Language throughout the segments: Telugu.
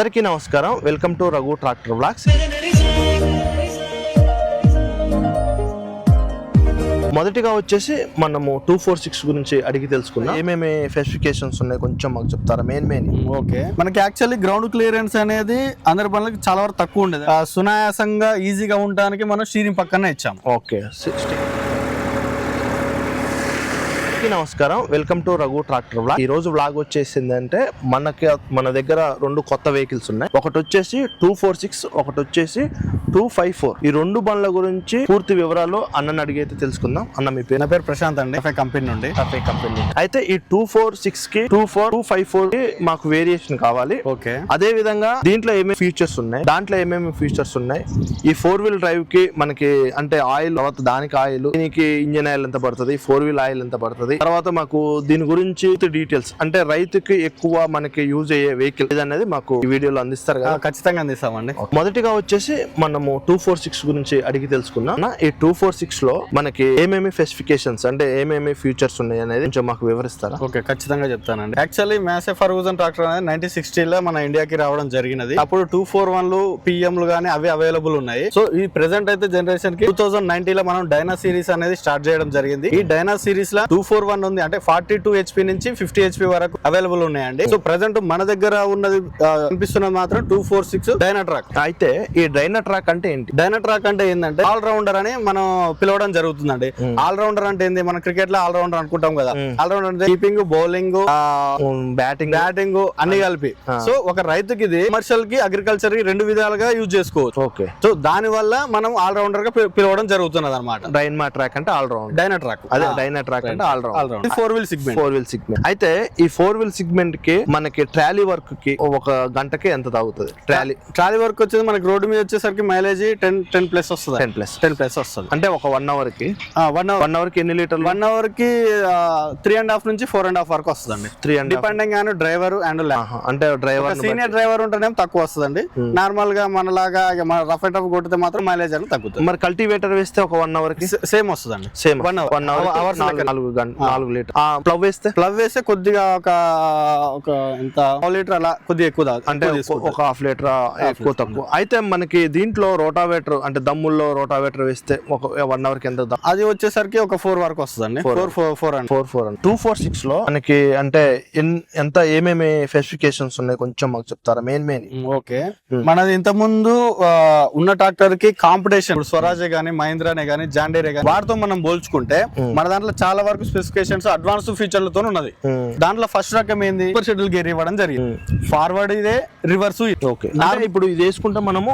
అందరికీ నమస్కారం. Welcome to Raghu tractor vlogs. మొదటిగా వచ్చేసి మనము 246 గురించి అడిగి తెలుసుకుందాం. ఏమేమి స్పెసిఫికేషన్స్ ఉన్నాయి కొంచెం మాకు చెప్తారా? మెయిన్ ఓకే, మనకి యాక్చువల్లీ గ్రౌండ్ క్లియరెన్స్ అనేది అందరి పనులకి చాలా వరకు తక్కువ ఉండేది. సునాయాసంగా ఈజీగా ఉండడానికి మనం స్టీరింగ్ పక్కనే ఇచ్చాం. ఓకే, నమస్కారం. Welcome to Raghu tractor vlog. ఈ రోజు వ్లాగ్ వచ్చేసింది అంటే మన దగ్గర రెండు కొత్త వెహికల్స్ ఉన్నాయి. ఒకటి వచ్చేసి 246, ఒకటి వచ్చేసి 254. ఈ రెండు బండ్ల గురించి పూర్తి వివరాలు అన్నని అడిగైతే తెలుసుకుందాం. అన్న మీ పేరు? నా పేరు ప్రశాంత్ అండి, ఎఫ్ఐ కంపెనీ నుండి. అయితే ఈ 246 కి 254 కి మాకు వేరియేషన్ కావాలి. ఓకే, అదే విధంగా దీంట్లో ఏమేమి ఫీచర్స్ ఉన్నాయి, దాంట్లో ఏమేమి ఫీచర్స్ ఉన్నాయి, ఈ 4 వీల్ డ్రైవ్ కి మనకి అంటే ఆయిల్, తర్వాత దానికి ఆయిల్, దీనికి ఇంజిన్ ఆయిల్ ఎంత పడుతుంది, 4 వీల్ ఆయిల్ ఎంత పడుతుంది, తర్వాత మాకు దీని గురించి డీటెయిల్స్ అంటే రైతుకి ఎక్కువ మనకి యూజ్ అయ్యే వెహికల్ అనేది మాకు ఈ వీడియోలో అందిస్తారు కదా? ఖచ్చితంగా అందిస్తామండి. మొదటిగా వచ్చేసి మనము 246 గురించి అడిగి తెలుసుకుందాం. ఈ 246 లో మనకి ఏమేమి స్పెసిఫికేషన్స్ అంటే ఏమేమి ఫీచర్స్ ఉన్నాయి అనేది కొంచెం మాకు వివరిస్తారా? ఓకే, ఖచ్చితంగా చెప్తానండి. యాక్చువల్లీ మ్యాసే ఫర్గూసన్ ట్రాక్టర్ అనేది 1960 లో మన ఇండియాకి రావడం జరిగినది. అప్పుడు 241లు పిఎంలు గానీ అవి అవైలబుల్ ఉన్నాయి. సో ఈ ప్రెసెంట్ అయితే జనరేషన్ కి 2019 లో మనం డైనా సిరీస్ అనేది స్టార్ట్ చేయడం జరిగింది. ఈ డైనా సిరీస్ లో 241 ఉంది, అంటే 42 HP నుంచి 50 HP వరకు అవైలబుల్ ఉన్నాయండి. సో ప్రెసెంట్ మన దగ్గర ఉన్నది కనిపిస్తున్నది మాత్రం 246 డైనా ట్రాక్. అయితే ఈ డైనా ట్రాక్ అంటే ఏంటి? డైనా ట్రాక్ అంటే ఏంటంటే ఆల్ రౌండర్ అని మనం పిలవడం జరుగుతుందండి. ఆల్ రౌండర్ అంటే ఏంది? మన క్రికెట్ లో ఆల్ రౌండర్ అనుకుంటాం కదా. ఆల్ రౌండర్ అంటే కీపింగ్, బౌలింగ్, బ్యాటింగ్ అన్ని కలిపి. సో ఒక రైతుకి ఇది కమర్షియల్ కి, అగ్రికల్చర్ కి రెండు విధాలుగా యూజ్ చేసుకోవచ్చు. ఓకే, సో దాని వల్ల మనం ఆల్ రౌండర్ గా పిలవడం జరుగుతున్నది అనమాట. డైనా ట్రాక్ అంటే ఆల్ రౌండ్. డైనా ట్రాక్, అదే డైనా ట్రాక్ అంటే ఆల్ రౌండ్. 4 wheel segment. అయితే ఈ 4 వీల్ సెగ్మెంట్ కి మనకి ట్రాలీ వర్క్ కి ఒక గంటకి ఎంత తాగుతుంది? ట్రాలీ వర్క్ వచ్చేది మనకి రోడ్డు మీద వచ్చేసరికి మైలేజ్ 10 ప్లస్ వస్తుంది. 10 ప్లస్ వస్తుంది. అంటే ఒక 1 అవర్ కి 1 అవర్ కి ఎన్ని లీటర్లు? 1 అవర్ కి 3.5 నుంచి 4.5 వరకు వస్తుందండి. 3.5 డిపెండింగ్ ఆన్ డ్రైవర్ అండ్ అంటే డ్రైవర్, సీనియర్ డ్రైవర్ ఉంటేనేమో తక్కువ వస్తుందండి. నార్మల్ గా మనలాగా రఫ్ అండ్ టఫ్ కొడితే మాత్రం మైలేజ్ అనేది తగ్గుతుంది. మరి కల్టివేటర్ వేస్తే ఒక 1 అవర్ కి సేమ్ వస్తుందండి. Same 1 hour 4 litre. ప్లవ్ వేస్తే కొద్దిగా ఒక ఎంత 1 లీటర్ అలా కొద్దిగా ఎక్కువ, అంటే ఒక 1/2 లీటర్ ఎక్కువ తక్కువ. అయితే మనకి దీంట్లో రోటావేటర్ అంటే దమ్ముల్లో రోటావేటర్ వేస్తే ఒక 1 అవర్ కి ఎంత? అది వచ్చేసరికి ఒక 4 వరకు వస్తుందండి. 4 246 లో మనకి అంటే ఎంత ఏమేమి స్పెసిఫికేషన్స్ ఉన్నాయి కొంచెం మాకు చెప్తారా? మెయిన్ ఓకే, మనది ఇంత ముందు ఉన్న ట్రాక్టర్ కి కాంపిటీషన్ స్వరాజ్ గానీ, మహీంద్రానే గానీ, జాండీరే గానీ వాటితో మనం పోల్చుకుంటే మన దాంట్లో చాలా వరకు స్పెసిఫికేషన్స్ అడ్వాన్స్ ఫీచర్లతో ఉన్నది. దాంట్లో ఫస్ట్ రకం ఏంది? సూపర్ షెడ్యూల్ గేర్ ఇవ్వడం జరిగింది. ఫార్వర్డ్ ఇదే, రివర్స్. ఓకే, ఇప్పుడు ఇది వేసుకుంటే మనము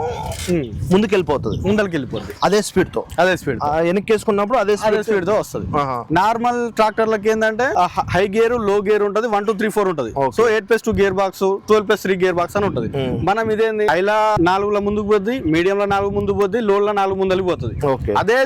ముందుకెళ్ళిపోతుంది అదే స్పీడ్ తో. వెనక్కి వేసుకున్నప్పుడు అదే స్పీడ్ తో వస్తుంది. నార్మల్ ట్రాక్టర్లకి ఏంటంటే హై గేర్, లో గేర్ ఉంటది, 1 2 3 4 ఉంటది. So 8+2 gear box, 12+3 gear box అని ఉంటది. మనం ఇదేంది హైలా 4 ముందుకు పోద్ది, మీడియం లో 4 ముందుకు పోద్ది, లో లో 4 ముందలికి పోతుంది. అదే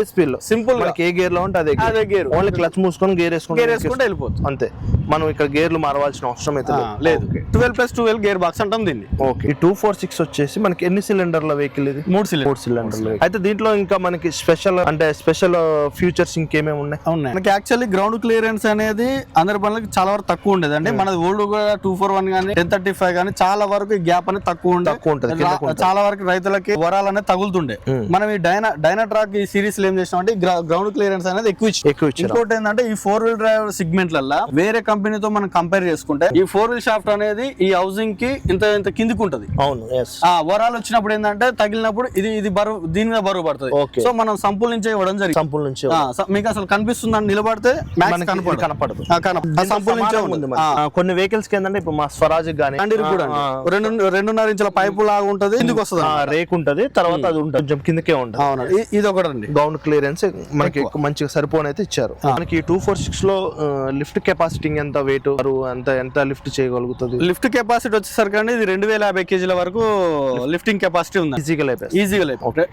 స్పీడ్ లో సింపుల్ గా ఏ గేర్ లో ఉంటే అదే గేర్. ఓన్లీ క్లచ్ మూసుకొని గేర్ వేసుకుంటే వెళ్ళిపోతుంది అంతే. మనం ఇక్కడ గేర్లు మారవలసిన అవసరం అయితే లేదు. 12+12 గేర్ బాక్స్ అంటాం దీన్ని. ఓకే, ఈ 246 వచ్చేసి మనకి ఎన్ని సిలిండర్ల వెహికల్? ఇది 3 సిలిండర్ల. అయితే దీంట్లో ఇంకా మనకి స్పెషల్ ఫ్యూచర్స్ ఇంకేమేమి ఉన్నాయి? మనకి యాక్చువల్లీ గ్రౌండ్ క్లియరెన్స్ అనేది అందరి పనులకి చాలా వరకు తక్కువ ఉండేది. అంటే మన ఓల్డ్ కూడా 241 గానీ 1035 గానీ చాలా వరకు గ్యాప్ అనేది తక్కువ ఉంటుంది. చాలా వరకు రైతులకి వరాలు అనేది తగులుతుండే. మనం ఈ డైనా ట్రాక్ ఈ సిరీస్ ఏం చేసినాం అంటే గ్రౌండ్ క్లియరెన్స్ అనేది ఎక్కువ ఇచ్చి. ఇంకోటి ఏంటంటే ఈ 4 వీల్ డ్రైవ్ సెగ్మెంట్ లలో వేరే కంపెనీతో మనం కంపేర్ చేసుకుంటే ఈ 4 వీల్ షాఫ్ట్ అనేది ఈ హౌసింగ్ కి ఇంత కిందికి ఉంటది. అవును, వరాలు వచ్చినప్పుడు ఏంటంటే తగిలినప్పుడు ఇది బరువు, దీని మీద బరువు పడుతుంది. సో మనం సంపుల్ నుంచి ఇవ్వడం జరిగింది. సంపుల్ నుంచి మీకు అసలు కనిపిస్తుందని నిలబడితే కనపడదు. సంపుల్ నుంచే ఉంది. కొన్ని వెహికల్స్ కి ఏంటంటే ఇప్పుడు మా స్వరాజ్ గానీ కూడా 2.5 ఇంచుల పైపు లాగా ఉంటది, కిందికి వస్తుంది, రేక్ ఉంటది, తర్వాత అది ఉంటుంది కొంచెం కిందకే ఉంటుంది. అవును, ఇది ఒకటండి. గ్రౌండ్ క్లియరెన్స్ మనకి మంచిగా సరిపోని అయితే ఇచ్చారు. మనకి 246 లో లిఫ్ట్ కెపాసిటీ ఎంత, వెయిట్ ఎంత లిఫ్ట్ చేయగలుగుతుంది? లిఫ్ట్ కెపాసిటీ వచ్చేసరికి అండి ఇది 2050 kg వరకు లిఫ్టింగ్ కెపాసిటీ ఉంది. ఈజీగా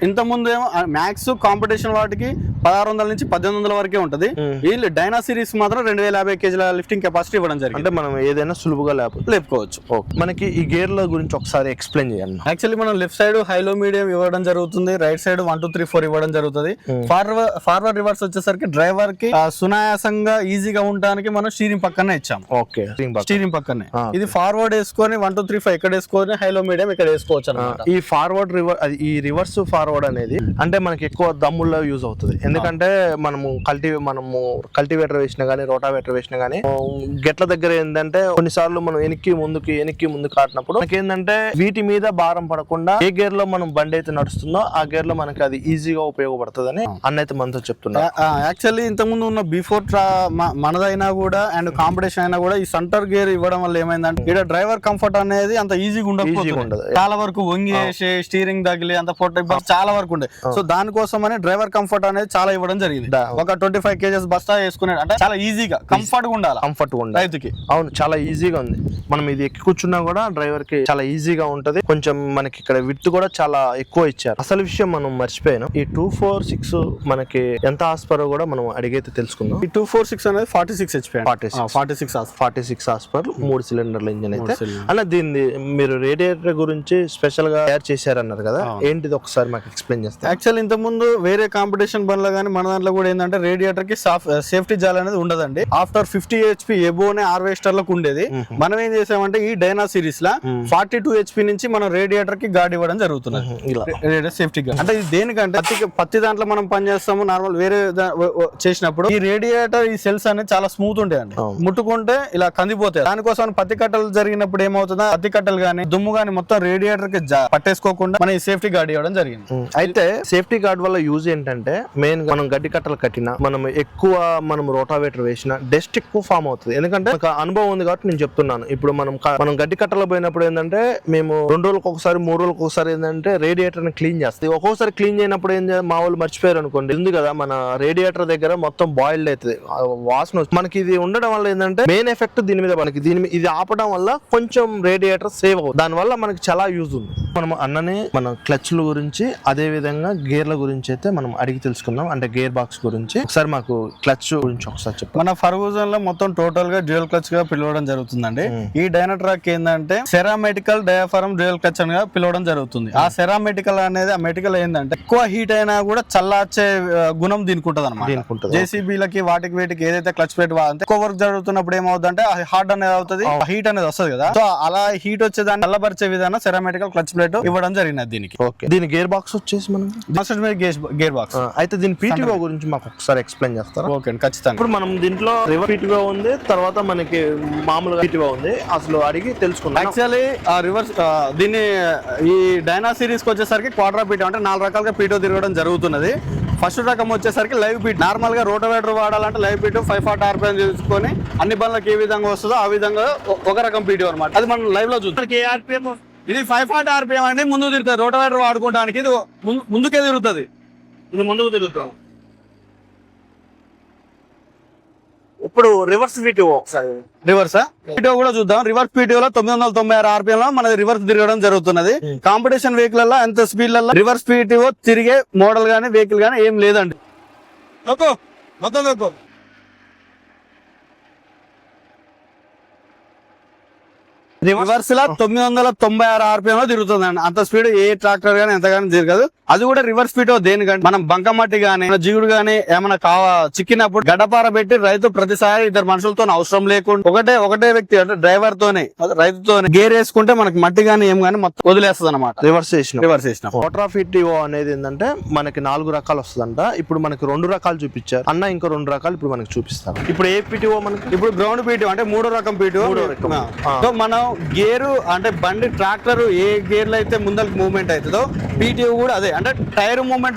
ఇంత ముందు ఏమో మ్యాక్స్ కాంపిటీషన్ వాటికి 1600 నుంచి 1800 వరకే ఉంటది. వీళ్ళు డైనా సిరీస్ మాత్రం 2050 kg లిఫ్టింగ్ కెపాసిటీ ఇవ్వడం జరిగింది. అంటే మనం ఏదైనా సులువుగా లేపుకోవచ్చు. మనకి ఈ గేర్ల గురించి ఒకసారి ఎక్స్ప్లెయిన్ చేయండి. యాక్చువల్లీ మనం లెఫ్ట్ సైడ్ హైలో మీడియం ఇవ్వడం జరుగుతుంది, రైట్ సైడ్ 1 2 3 4 ఇవ్వడం జరుగుతుంది. ఫార్వర్డ్ రివర్స్ వచ్చేసరికి డ్రైవర్ కి సునాయాసంగా ఈజీగా ఉండడానికి మనం స్టీరింగ్ పక్కన పక్కనే ఇచ్చాము. ఓకే, స్టీరింగ్ పక్కనే. ఇది ఫార్వర్డ్ వేసుకొని 1 2 3 4 ఇక్కడ వేసుకొని హైలో మీడియం ఇక్కడ వేసుకోవచ్చు అన్నమాట. ఈ ఫార్వర్డ్ ఈ రివర్స్ ఫార్వర్డ్ అనేది అంటే మనకి ఎక్కువ దమ్ముల్లో యూజ్ అవుతుంది. ఎందుకంటే మనము కల్టివేటర్ వేసినా గానీ రోటావేటర్ వేసినా గానీ గెట్ల దగ్గర ఏంటంటే కొన్నిసార్లు మనం వెనక్కి ముందుకు ఆడినప్పుడు మనకి ఏంటంటే వీటి మీద భారం పడకుండా ఏ గేర్ లో మనం బండి అయితే నడుస్తుందో ఆ గేర్ లో మనకి అది ఈజీగా ఉపయోగపడుతుందని అన్నైతే మనతో చెప్తున్నా. యాక్చువల్లీ ఇంతకుముందు ఉన్న బిఫోర్ మనదైనా కూడా అండ్ కాంపిటీషన్ అయినా కూడా ఈ సెంటర్ గేర్ ఇవ్వడం వల్ల ఏమైందంటే ఇక్కడ డ్రైవర్ కంఫర్ట్ అనేది అంత ఈజీగా ఉండదు. చాలా వరకు వంగి వేసి స్టీరింగ్ తగిలి అంత చాలా వరకు ఉండే. సో దానికోసం అని డ్రైవర్ కంఫర్ట్ అనేది చాలా ఇవ్వడం జరిగింది. ఒక 25 kgs బస్తా వేసుకునే అంటే చాలా ఈజీగా కంఫర్ట్ గా ఉండాలి రైతుకి. అవును, చాలా ఈజీగా ఉంది. మనం ఇది ఎక్కి కూర్చున్నా కూడా డ్రైవర్ కి చాలా ఈజీగా ఉంటది. కొంచెం మనకి ఇక్కడ విడ్త్ కూడా చాలా ఎక్కువ ఇచ్చారు. అసలు విషయం మనం మర్చిపోయాను. ఈ 246 మనకి ఎంత ఆస్పర్ కూడా మనం అడిగైతే తెలుసుకుందాం. ఈ 246 అనేది 46 HP 46 ఆస్పర్ 3 సిలిండర్ల ఇంజిన్ అయితే అన్న. దీన్ని మీరు రేడియేటర్ గురించి స్పెషల్ గా తయారు చేశారన్నారు కదా, ఏంటిది ఒకసారి మాకు ఎక్స్ప్లెయిన్ చేస్తే. యాక్చువల్ ఇంత ముందు వేరే కాంపిటీషన్ బండ్లో కానీ మన దాంట్లో కూడా ఏంటంటే రేడియేటర్ కి సేఫ్టీ జాల్ అనేది ఉండదండి. ఆఫ్టర్ 50 HP ఎబోనే హార్వెస్టర్ లకు ఉండేది. మనం ఏం చేసామంటే ఈ డైనా సిరీస్ లా 42 HP నుంచి మనం రేడియేటర్ కి గార్డ్ ఇవ్వడం జరుగుతుంది. సేఫ్టీ గార్డ్ అంటే ఇది దేనికంటే పత్తి దాంట్లో మనం పనిచేస్తాము నార్మల్ వేరే చేసినప్పుడు ఈ రేడియేటర్ ఈ సెల్స్ అనేది చాలా స్మూత్ ఉంటాయండి. ముట్టుకుంటే ఇలా కందిపోతాయి. దానికోసం పత్తి కట్టలు జరిగినప్పుడు ఏమవుతుందో పత్తి కట్టలు గానీ దుమ్ము గానీ మొత్తం రేడియేటర్ కి పట్టేసుకోకుండా మనం ఈ సేఫ్టీ గార్డ్ ఇవ్వడం జరిగింది. అయితే సేఫ్టీ గార్డ్ వల్ల యూజ్ ఏంటంటే మెయిన్ మనం గడ్డి కట్టలు కట్టినా మనం రోటావేటర్ వేసినా డస్ట్ ఎక్కువ ఫామ్ అవుతుంది. ఎందుకంటే అనుభవం ఉంది కాబట్టి నేను చెప్తున్నాను. ఇప్పుడు మనం గడ్డి కట్టలో పోయినప్పుడు ఏంటంటే మేము 2 రోజులకు ఒకసారి 3 రోజులకు ఒకసారి ఏంటంటే రేడియేటర్ ని క్లీన్ చేస్తాం. ఒక్కొక్కసారి క్లీన్ చేయనప్పుడు మా వాళ్ళు మర్చిపోయారు అనుకోండి, ఉంది కదా మన రేడియేటర్ దగ్గర మొత్తం బాయిల్డ్ అవుతుంది, వాసన. మనకి ఇది ఉండడం వల్ల ఏంటంటే మెయిన్ ఎఫెక్ట్ దీని మీద ఇది ఆపడం వల్ల కొంచెం రేడియేటర్ సేవ్ అవుతుంది. దాని వల్ల మనకి చాలా యూజ్ ఉంది. మనం అన్నని మన క్లచ్ల గురించి అదే విధంగా గేర్ల గురించి అయితే మనం అడిగి తెలుసుకుందాం. అంటే గేర్ బాక్స్ గురించి ఒకసారి మాకు క్లచ్ గురించి ఒకసారి చెప్పండి. మన ఫర్గూసన్ లో మొత్తం టోటల్ గా డ్యూయల్ క్లచ్ గా పిలవడం జరుగుతుందండి. ఈ డైనాట్రాక్ ఏంటంటే సెరామెటికల్ డయాఫారం డ్యూయల్ క్లచ్ గా పిలవడం జరుగుతుంది. ఆ సెరామెటికల్ అనేది ఆ మెటికల్ ఏంటంటే ఎక్కువ హీట్ అయినా కూడా చల్లార్చే గుణం దీనికి ఉంటది అనమాట. జేసీబీలకి వాటికి వీటికి ఏదైతే క్లచ్ ప్లేట్ ఎక్కువ వర్క్ జరుగుతున్నప్పుడు ఏమవుతుందంటే హార్డ్ అనేది అవుతుంది, హీట్ అనేది వస్తుంది కదా. సో అలా హీట్ వచ్చేదాన్ని చల్లబరిచే విధానం సెరామెటికల్ క్లచ్ ప్లేట్ ఇవ్వడం జరిగినది దీనికి. దీని గేర్ బాక్స్ వచ్చేసి మనం గేర్ బాక్స్. అయితే దీని పీటీఓ గురించి మాకు ఒకసారి ఎక్స్ప్లెయిన్ చేస్తారా? ఓకే, ఖచ్చితంగా. ఇప్పుడు మనం దీంట్లో రివర్స్ పీటీఓ ఉంది, తర్వాత మనకి మామూలుగా పీటీఓ ఉంది. అసలు అడిగి తెలుసుకున్నాం. యాక్చువల్లీ రివర్స్ దీన్ని ఈ డైనా సిరీస్ కి వచ్చేసరికి క్వాడ్రా పీటీఓ అంటే 4 రకాలుగా పీటీఓ తిరగడం జరుగుతున్నది. ఫస్ట్ రకం వచ్చేసరికి లైవ్ పీటీ. నార్మల్ గా రోటోవేటర్ వాడాలంటే లైవ్ పీటీ 540 RPM తీసుకొని అన్ని బండ్లకు ఏ విధంగా వస్తుందో ఆ విధంగా ఒక రకం పీటీఓ అనమాట. అది మనం లైవ్ లో చూస్తాం. ఇది 540 RPM అండి. ముందుకు తిరుగుతుంది. రోటోవేటర్ వాడుకోవడానికి ఇది ముందుకే తిరుగుతుంది. ఇది ముందుకు తిరుగుతాం. ఇప్పుడు రివర్స్ పీటీఓ ఒకసారి రివర్సా పీటీఓ కూడా చూద్దాం. రివర్స్ పీటీఓలో 996 RPM లో మనది రివర్స్ తిరగడం జరుగుతున్నది. కాంపిటీషన్ వెహికల్ లలో ఎంత స్పీడ్ లలో రివర్స్ పీటీఓ తిరిగే మోడల్ గానీ వెహికల్ గానీ ఏం లేదండి. రివర్స్ లా 996 RPM లో తిరుగుతుందండి. అంత స్పీడ్ ఏ ట్రాక్టర్ గానీ ఎంతగానో తిరగదు. అది కూడా రివర్స్ స్పీడ్ దేనికంటే మనం బంకమట్టి గానీ జిగుడు గానీ ఏమైనా చిక్కినప్పుడు గడ్డపార పెట్టి రైతు ప్రతిసారి 2 మనుషులతో అవసరం లేకుండా ఒకటే వ్యక్తి అంటే డ్రైవర్ తోనే రైతుతోనే గేర్ వేసుకుంటే మనకి మట్టి గానీ ఏం గానీ మొత్తం వదిలేస్తుంది అనమాట. రివర్స్ చేసిన క్వాడ్రా పీటీఓ అనేది ఏంటంటే మనకి 4 రకాలు వస్తుందంట. ఇప్పుడు మనకి 2 రకాలు చూపించారు అన్న, ఇంకో 2 రకాలు ఇప్పుడు మనకి చూపిస్తారు. ఇప్పుడు ఏ పీటీఓ మనకి ఇప్పుడు గ్రౌండ్ పీటీఓ అంటే 3వ రకం పీటీఓ. సో మనం గేరు అంటే బండి ట్రాక్టర్ ఏ గేర్ లో అయితే ముందరికి మూవ్మెంట్ అవుతుందో పీటీఓ కూడా అదే. అంటే tyre movement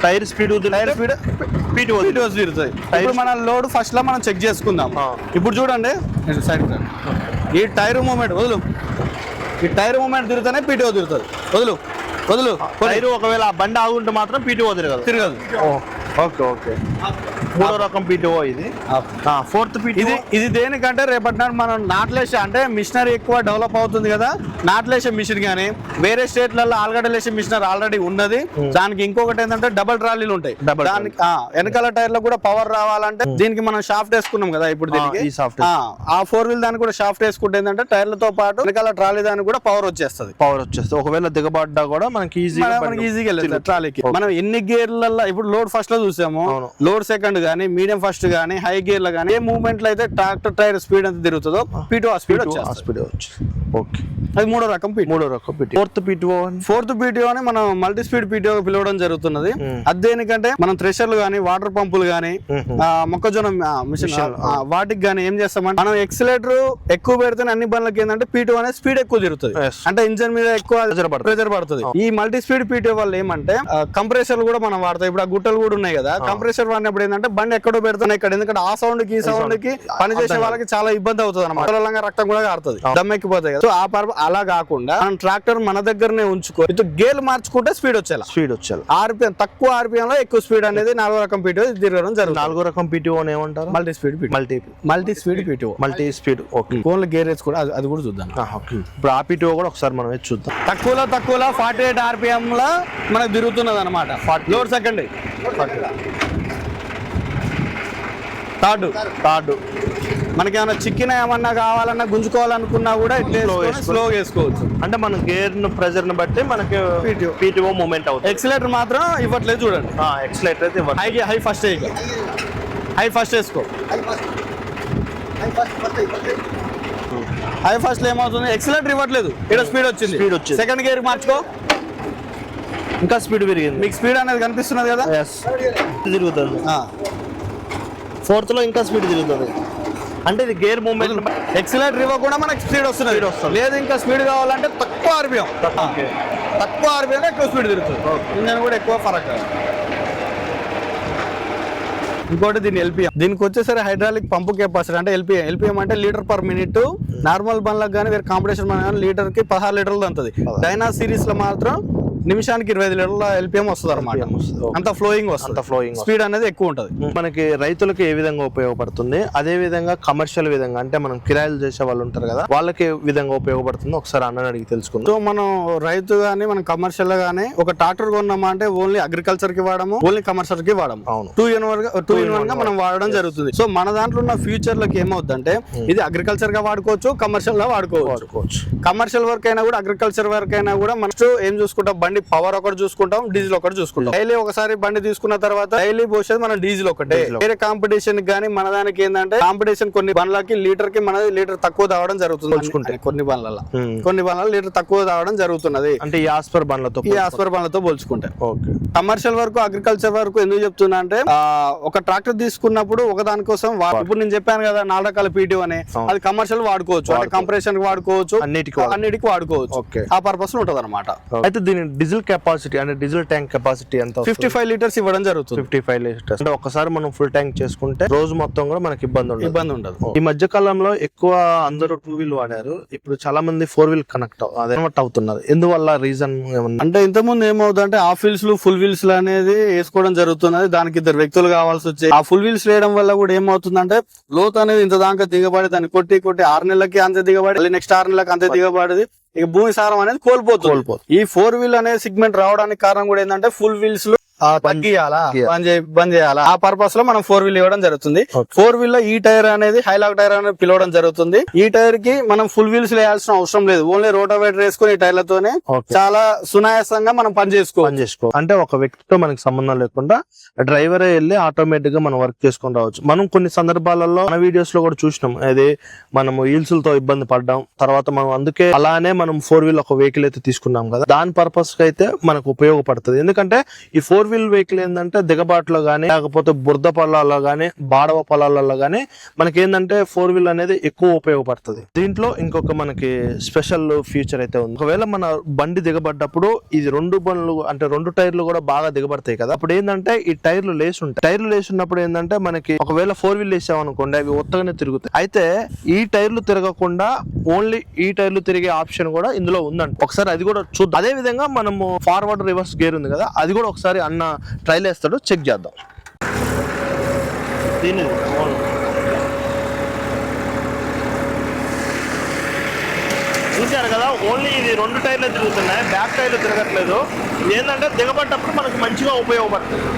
tyre speed PTO తిరుగుతుంది. ఇప్పుడు మన లోడ్ ఫస్ట్ లో మనం చెక్ చేసుకుందాం. ఇప్పుడు చూడండి సైడ్ ఈ టైర్ మూవ్మెంట్ వదులు. ఈ టైర్ మూవ్మెంట్ తిరుగుతానే పీటీఓ తిరుగుతుంది. వదులు టైర్ ఒకవేళ బండి ఆగుంటే మాత్రం పీటీఓ తిరగదు. Okay okay. 3వ రకం పీటీఓ ఇది. 4th పీటీఓ ఇది దేనికంటే రేపటి నాడు మనం నాట్లేసే అంటే మిషనరీ ఎక్కువ డెవలప్ అవుతుంది కదా. నాట్లేసే మిషన్ గానీ వేరే స్టేట్లలో ఆల్గడలేసే మిషనరీ ఆల్రెడీ ఉన్నది. దానికి ఇంకొకటి ఏంటంటే డబుల్ ట్రాలీలు ఉంటాయి. దానికి వెనకాల టైర్ లో కూడా పవర్ రావాలంటే దీనికి మనం షాఫ్ట్ వేసుకున్నాం కదా. ఇప్పుడు దీనికి ఆ 4 వీల్ దానికి కూడా షాఫ్ట్ వేసుకుంటే ఏంటంటే టైర్లతో పాటు వెనకాల ట్రాలీ దానికి కూడా పవర్ వచ్చేస్తుంది. ఒకవేళ దిగబడ్డా కూడా మనకి ఈజీగా వెళ్ళదు ట్రాలీకి. మనం ఎన్ని గేర్లలో ఇప్పుడు లోడ్ ఫస్ట్ లో చూసాము, లోడ్ సెకండ్ గానీ మీడియం ఫస్ట్ గానీ హై గేర్ లో గానీ ఏ మూవ్మెంట్ లో అయితే ట్రాక్టర్ టైర్ స్పీడ్ ఎంత తిరుగుతుందో P2 ఆ స్పీడ్ వచ్చేస్తుంది. ఓకే, అది మూడో రకం PT. ఫోర్త్ PTO అని మనం మల్టీ స్పీడ్ PTO పిలవడం జరుగుతున్నది. అది దేనికంటే మనం థ్రెషర్లు గానీ వాటర్ పంపులు గానీ మొక్కజొన్న మిషన్ వాటికి గానీ ఏం చేస్తామంటే మనం ఎక్సిలేటర్ ఎక్కువ పెడితే అన్ని బండ్లకి ఏంటంటే P2 అనేది స్పీడ్ ఎక్కువ తిరుగుతుంది. అంటే ఇంజన్ మీద ఎక్కువ ప్రెజర్ పడుతుంది. ఈ మల్టీ స్పీడ్ PTO వల్ల ఏమంటే కంప్రెసర్ కూడా మనం వాడతాం. ఇప్పుడు ఆ గుట్టలు కూడా ఉన్నాయి కదా, కంప్రెసర్ వాడినప్పుడు ఏంటంటే బండి ఎక్కడో పెడతాను ఇక్కడ, ఎందుకంటే ఆ సౌండ్ కి ఈ సౌండ్ కి పని చేసే వాళ్ళకి చాలా ఇబ్బంది అవుతుంది అనమాట. రక్తం కూడా కారుతుంది, దమ్ ఎక్కిపోతాయి కదా. సో ఆ అలా కాకుండా మనం ట్రాక్టర్ మన దగ్గరనే ఉంచుకో గేర్లు మార్చుకుంటే స్పీడ్ వచ్చేలా ఆర్పిఎం తక్కువ ఆర్పిఎం లో ఎక్కువ స్పీడ్ అనేది 4వ రకం PTO తిరగడం జరుగుతుంది. 4వ రకం PTO ఏమంటారు? Multi speed PTO. ఓకే, ఫోన్లో గేర్ వేసుకోవడం అది కూడా చూద్దాం. ఇప్పుడు ఆ PTO కూడా ఒకసారి మనం చూద్దాం. తక్కువలో 48 RPM లో మనకు తిరుగుతున్నది అనమాట. లోడ్ సెకండ్ థర్డ్ మనకి ఏమైనా చిక్కిన ఏమన్నా కావాలన్నా గుంజుకోవాలనుకున్నా కూడా స్లో వేసుకోవచ్చు. అంటే మన గేర్ ప్రెజర్ ని బట్టి మనకి PTO మూమెంట్ అవుతుంది. ఎక్సిలేటర్ మాత్రం ఇవ్వట్లేదు చూడండి. ఎక్సిలేటర్ అయితే హై ఫస్ట్ వేసుకో. హై ఫస్ట్ ఏమవుతుంది, ఎక్సిలేటర్ ఇవ్వట్లేదు, ఇక్కడ స్పీడ్ వచ్చింది. సెకండ్ గేర్ మార్చుకో, ఇంకా స్పీడ్ పెరిగింది. మీకు స్పీడ్ అనేది కనిపిస్తున్నది కదా, తిరుగుతుంది. ఫోర్త్ లో ఇంకా స్పీడ్ తిరుగుతుంది. అంటే ఇది గేర్ మూమెంట్. ఎక్సిలేటర్ ఇవ్వకుండా మనకి స్పీడ్ వస్తుంది. లేదు ఇంకా స్పీడ్ కావాలంటే తక్కువ ఆర్పిఎం ఎక్కువ స్పీడ్ తిరుగుతుంది. ఇంజన్ కూడా ఎక్కువ ఫరక్. ఇంకోటి దీని LPM. దీనికి వచ్చేసరి హైడ్రాలిక్ పంపు కెపాసిటీ అంటే LPM అంటే లీటర్ పర్ మినిట్. నార్మల్ బండ్లకు కానీ వేరే కాంపిటీషన్ బండ్లకు లీటర్ కి 16 లీటర్లు అంతది. డైనా సిరీస్ లో మాత్రం నిమిషానికి 25 లీటర్ల LPM వస్తుంది అనమాట. అంత ఫ్లోయింగ్ వస్తుంది, స్పీడ్ అనేది ఎక్కువ ఉంటుంది. మనకి రైతులకు ఏ విధంగా ఉపయోగపడుతుంది, అదే విధంగా కమర్షియల్ విధంగా అంటే మనం కిరాయిలు చేసే వాళ్ళు ఉంటారు కదా, వాళ్ళకి ఏ విధంగా ఉపయోగపడుతుందో ఒకసారి అన్నని అడిగి తెలుసుకుందాం. సో మనం రైతు గానీ మనం కమర్షియల్ గానీ ఒక ట్రాక్టర్ కొన్నామా అంటే ఓన్లీ అగ్రికల్చర్ కి వాడము, ఓన్లీ కమర్షియల్ కి వాడము. 2 in 1 గా మనం వాడడం జరుగుతుంది. సో మన దాంట్లో ఉన్న ఫ్యూచర్ లకి ఏమవుతుందంటే ఇది అగ్రికల్చర్ గా వాడుకోవచ్చు, కమర్షియల్ గా వాడుకోవచ్చు. కమర్షియల్ వర్క్ అయినా కూడా అగ్రికల్చర్ వర్క్ అయినా కూడా మనం ఏం చూసుకుంటాం, బండి పవర్ ఒకటి చూసుకుంటాం, డీజిల్ ఒకటి చూసుకుంటాం. డైలీ ఒకసారి బండి తీసుకున్న తర్వాత డైలీ పోసేది మన డీజిల్ ఒకటే. వేరే కాంపిటీషన్ గానీ మన దానికి ఏంటంటే కాంపిటీషన్ కొన్ని బండ్లకి లీటర్ కి మనది లీటర్ తక్కువ తాగడం జరుగుతుంది. కొన్ని బండ్లలో లీటర్ తక్కువ తాగడం జరుగుతున్నది. అంటే ఈ ఆస్పర్ బండ్లతో పోల్చుకుంటే. కమర్షియల్ వరకు అగ్రికల్చర్ వరకు ఎందుకు చెప్తున్నా అంటే ఒక ట్రాక్టర్ తీసుకున్నప్పుడు ఒక దాని కోసం ఇప్పుడు నేను చెప్పాను కదా 4 రకాల PTO అని, అది కమర్షియల్ వాడుకోవచ్చు, అంటే కంప్రెషన్ వాడుకోవచ్చు, అన్నిటికి వాడుకోవచ్చు. ఆ పర్పస్ ఉంటది అనమాట. అయితే దీని డీజిల్ కెపాసిటీ అంటే డీజిల్ ట్యాంక్ కెపాసిటీ ఎంత? 55 లీటర్స్ ఇవ్వడం జరుగుతుంది. 55 లీటర్స్ అంటే ఒకసారి మనం ఫుల్ ట్యాంక్ చేసుకుంటే రోజు మొత్తం కూడా మనకి ఇబ్బంది ఉండదు. ఈ మధ్య కాలంలో ఎక్కువ అందరూ 2 వీల్ వాడారు, ఇప్పుడు చాలా మంది 4 వీల్ కనెక్ట్ అవుతున్నారు. ఎందువల్ల రీజన్ అంటే ఇంతకుముందు ఏమవుతుందంటే హాఫ్ వీల్స్ ఫుల్ వీల్స్ అనేది వేసుకోవడం జరుగుతున్నది. దానికి 2 వ్యక్తులు కావాల్సి వచ్చాయి. ఆ ఫుల్ వీల్స్ వేయడం వల్ల కూడా ఏమవుతుందంటే లోతు అనేది ఇంత దాకా దిగబడి దాన్ని కొట్టి 6 నెలలకి అంతే దిగబడి, నెక్స్ట్ 6 నెలలకు అంతే దిగబడి ఇక భూమి సారం అనేది కోల్పోతుంది. ఈ 4 వీల్ అనే సెగ్మెంట్ రావడానికి కారణం కూడా ఏంటంటే ఫుల్ వీల్స్ లో బంద్ చేయాలా ఆ పర్పస్ లో మనం 4 వీల్ ఇవ్వడం జరుగుతుంది. 4 వీల్ లో ఈ టైర్ అనేది హైలాక్ టైర్ అనేది పిలవడం జరుగుతుంది. ఈ టైర్ కి మనం ఫుల్ వీల్స్ వేయాల్సిన అవసరం లేదు, ఓన్లీ రోటోవేటర్ వేసుకుని ఈ టైర్లతోనే చాలా సునాయాసంగా మనం పని చేసుకో. అంటే ఒక వ్యక్తితో మనకి సంబంధం లేకుండా డ్రైవరే వెళ్ళి ఆటోమేటిక్ గా మనం వర్క్ చేసుకొని రావచ్చు. మనం కొన్ని సందర్భాలలో మన వీడియోస్ లో కూడా చూసినాం, అది మనం హీల్స్ తో ఇబ్బంది పడ్డాం. తర్వాత మనం అందుకే అలానే మనం 4 వీల్ ఒక వెహికల్ అయితే తీసుకున్నాం కదా, దాని పర్పస్ కి అయితే మనకు ఉపయోగపడుతుంది. ఎందుకంటే ఈ 4 వీల్ వెహికల్ ఏంటంటే దిగబాటులో గానీ లేకపోతే బురద పొలాల్లో గానీ బాడవ పొలాలలో గానీ మనకి ఏంటంటే 4 వీల్ అనేది ఎక్కువ ఉపయోగపడుతుంది. దీంట్లో ఇంకొక మనకి స్పెషల్ ఫీచర్ అయితే ఉంది. ఒకవేళ మన బండి దిగబడ్డప్పుడు ఇది 2 బండ్లు అంటే 2 టైర్లు కూడా బాగా దిగబడతాయి కదా, అప్పుడు ఏంటంటే ఈ టైర్లు లేసి ఉంటాయి. టైర్లు లేసి ఉన్నప్పుడు ఏంటంటే మనకి ఒకవేళ 4 వీల్ వేసామనుకోండి అవి ఒత్తగానే తిరుగుతాయి. అయితే ఈ టైర్లు తిరగకుండా ఓన్లీ ఈ టైర్లు తిరిగే ఆప్షన్ కూడా ఇందులో ఉందంట. ఒకసారి అది కూడా చూద్దాం. అదే విధంగా మనము ఫార్వర్డ్ రివర్స్ గేర్ ఉంది కదా, అది కూడా ఒకసారి అన్న ట్రైల్ వేస్తాడు, చెక్ చేద్దాం. దీన్ని చూసారు కదా, ఓన్లీ ఇది 2 టైర్లు తిరుగుతున్నాయి, బ్యాక్ టైర్లు తిరగట్లేదు. ఏంటంటే దిగబడ్డప్పుడు మనకు మంచిగా ఉపయోగపడుతుంది.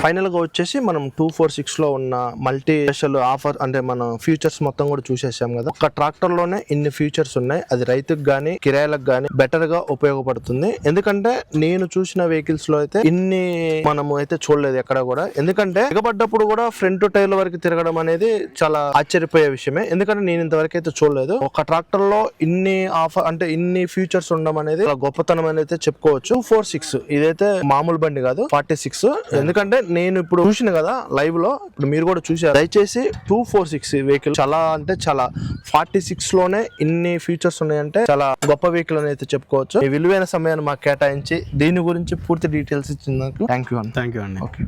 ఫైనల్ గా వచ్చేసి మనం 246 లో ఉన్న మల్టీ స్పెషల్ ఆఫర్ అంటే మన ఫీచర్స్ మొత్తం కూడా చూసేసాం కదా. ఒక ట్రాక్టర్ లోనే ఇన్ని ఫీచర్స్ ఉన్నాయి. అది రైతుకు గానీ కిరాయిలకు గానీ బెటర్ గా ఉపయోగపడుతుంది. ఎందుకంటే నేను చూసిన వెహికల్స్ లో అయితే ఇన్ని మనము అయితే చూడలేదు ఎక్కడ కూడా. ఎందుకంటే దిగబడ్డప్పుడు కూడా ఫ్రంట్ టైర్ వరకు తిరగడం అనేది చాలా ఆశ్చర్యపోయే విషయమే. ఎందుకంటే నేను ఇంతవరకు అయితే చూడలేదు. ఒక ట్రాక్టర్ లో ఇన్ని ఆఫర్ అంటే ఇన్ని ఫీచర్స్ ఉండడం అనేది చాలా గొప్పతనం అనేది అయితే చెప్పుకోవచ్చు. 246 ఇదైతే మామూలు బండి కాదు, 46. ఎందుకంటే నేను ఇప్పుడు చూసిన కదా లైవ్ లో, ఇప్పుడు మీరు కూడా చూసారు. దయచేసి 246 వెహికల్ చాలా అంటే చాలా 46 లోనే ఇన్ని ఫీచర్స్ ఉన్నాయంటే చాలా గొప్ప వెహికల్ అని అయితే చెప్పుకోవచ్చు. ఈ విలువైన సమయాన్ని మాకు కేటాయించి దీని గురించి పూర్తి డీటెయిల్స్ ఇచ్చినందుకు థ్యాంక్ యూ అండి. ఓకే.